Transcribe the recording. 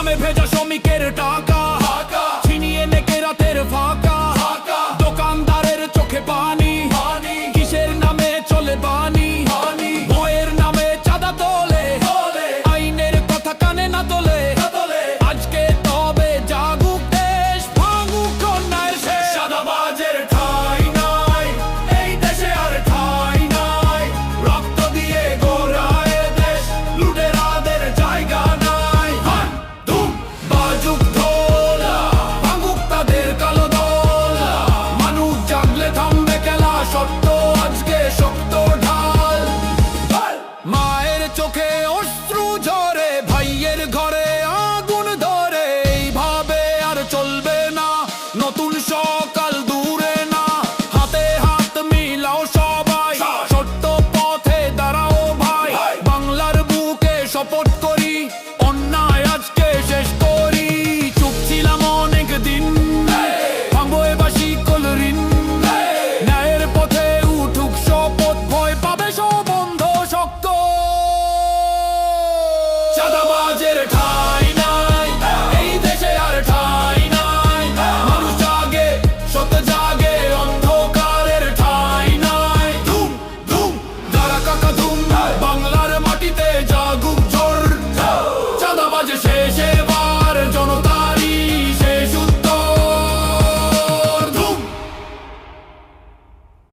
ঘামে ভেজা শ্রমিকের টাকা ছিনিয়ে নেকে রাতের ফাঁকা দোকানদারের চোখে পানি কিসের নামে চলে বাণী ভয়ের নামে চাঁদা তোলে আইনের কথা কানে না তোলে আজকে তবে জাগুক দেশ ভাঙুক অন্যায়ের শেষ চাঁদাবাজের ঠাঁই নাই এই দেশে আর ঠাঁই নাই রক্ত দিয়ে গোড়ায় দেশ লুটেরাদের জায়গা নাই ধুম বাজুক ঢোলা ভাঙুক তাদের কালো দোলা মানুষ জাগলে থামবে খেলা সত্য আজকে শক্ত ঢাল মায়ের চোখে অশ্রু ঝরে ভাইয়ের ঘরে